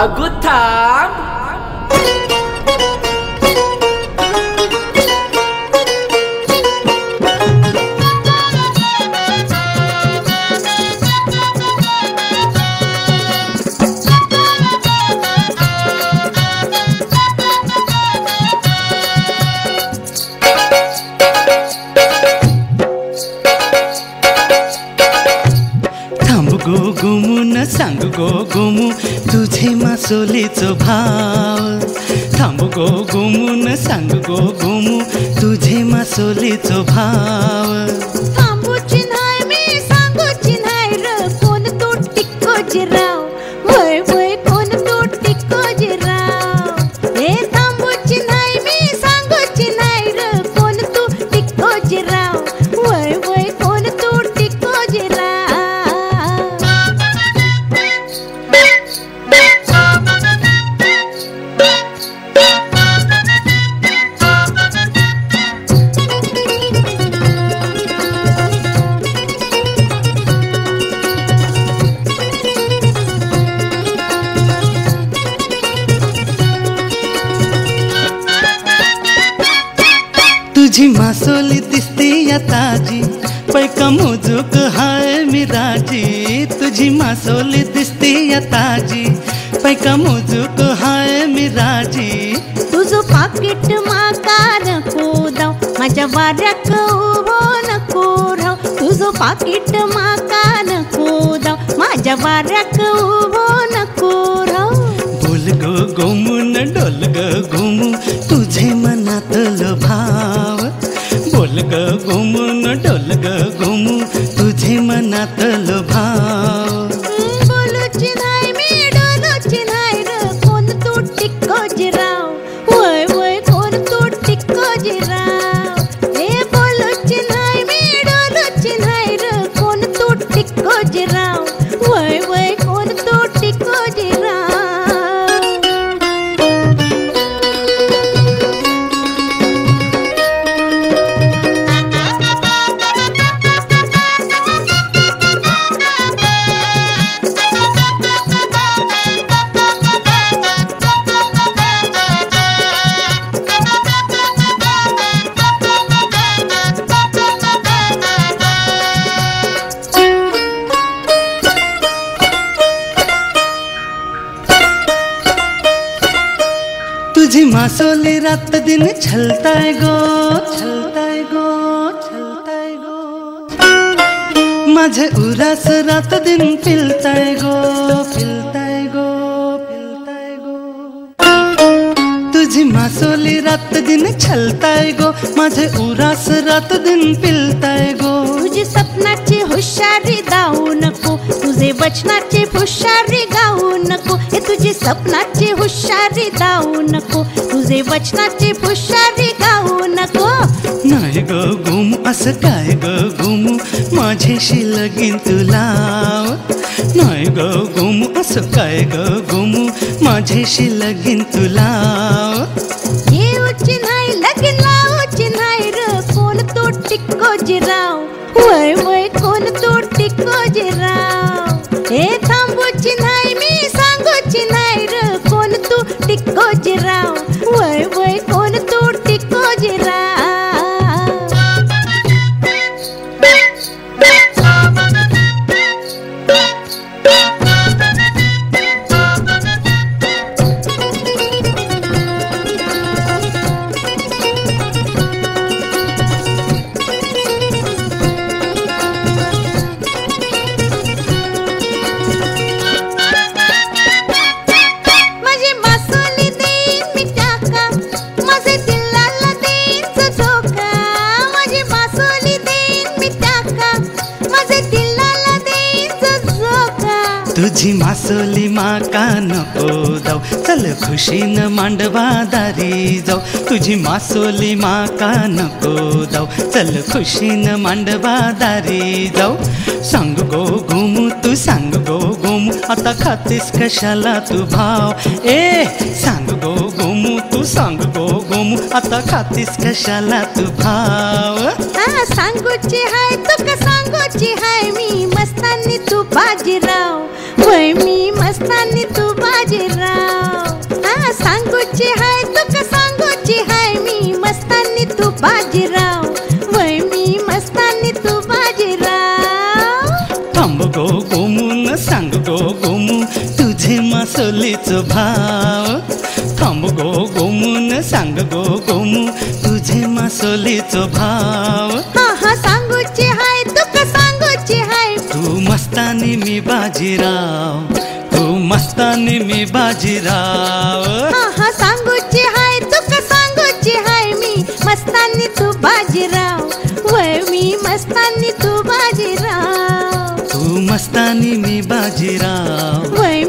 अगो थांब. गो गुमू न सांग गो गुमू तुझे मासोलीचो भाव. थांब गो गुमू न सांग गो गुमू तुझे मासोलीचो भाव. थांबूची नाही मी सांगूची नाही र कोण तू टिक्कोजीराव. वय वय कोण तू टिक्कोजीराव. हे थांबूची नाही मी सांगूची नाही र कोण तू टिक्कोजीराव. वय वय कोण तू टिक्कोजीराव. तुझी मासोली दिसते या ताजी पैका मोजूक हाय मिराजी. तुझी मासोली दिसते या ताजी पैका मोजूक हाय मिराजी. तुझं पाकिट माका नको दाव माझ्या वाऱ्याक उभो नको राव. तुझं पाकिट माका नको दाव माझ्या वाऱ्याक उभो नको राव. बोल ग गोमू न डोल ग गोमू तुझे मनातल भाव. बोल ग गोमू न डोल ग गोमू तुझे मनातल भाव. बोलूची नाही मी डोलूची नाही र कोण तू टिक्कोजीराव. वय वय कोण तू टिक्कोजीराव. हे बोलूची नाही मी डोलूची नाही र कोण तू टिक्कोजीराव. वय वय कोण तू टिक्कोजीराव. तुझी मासोली रात दिन छलताय गो छलताय गो छलताय गो. माझे उरास रात दिन फिलताय गो फिलताय गो फिलताय गो. तुझी मासोली रात दिन छलताय गो माझे उरास रात दिन फिलताय गो. तुझी सपनाची हुशारी दाऊ नको तुझे वचनाची हुशारी गाऊ नको. हे तुझी सपनाची हुशारी दाऊ नको तुझे वचनाची हुशारी गाऊ नको. नाही ग गोमू असं काय ग गोमू माझ्याशी लगीन तू लाव. नाही ग गोमू असं काय ग गोमू माझ्याशी लगीन तू लाव. येऊची नाही लगीन लावूची नाही र कोण तू टिक्कोजीराव. वय वय कोण तू टिक्कोजीराव. हे थांबूची नाही मी सांगूची नाही र कोण तू टिक्कोजीराव. वय वय कोण तू टिक्कोजीराव. तुझी मासोली माका नको जाऊ चल खुशीनं मांडवा दारी जाऊ. तुझी मासोली माका नको जाऊ चल खुशीनं मांडवा दारी जाऊ. सांग गो गोमू तू सांग गो गोमू आता खातीस कशाला तू भाव. ए सांग गो गोमू तू सांग गो गोमू आता खातीस कशाला तू भाव. सांगूची हाय तुका सांगूची हाय मी मस्तानी तू बाजीराव. वय मी मस्तानी तू बाजीराव. बाजीराव हा सांगूची हाय तुका सांगूची हाय मी मस्तानी तू बाजीराव वय मी मस्तानी तू बाजीराव थांब गो गोमून सांग गो गोमू तुझे मासोलीचो भाव थांब गो गोमून सांग गो गोमू तुझे मासोलीचो भाव हा सांगूची हाय तुका सांगूची हाय तू मस्तानी मी बाजीराव तू मस्तानी मी बाजीराव हा सांगूची हाय तुका सांगूची हाय मी मस्तानी तू बाजीराव वय मी मस्तानी तू बाजीराव तू मस्तानी मी बाजीराव वय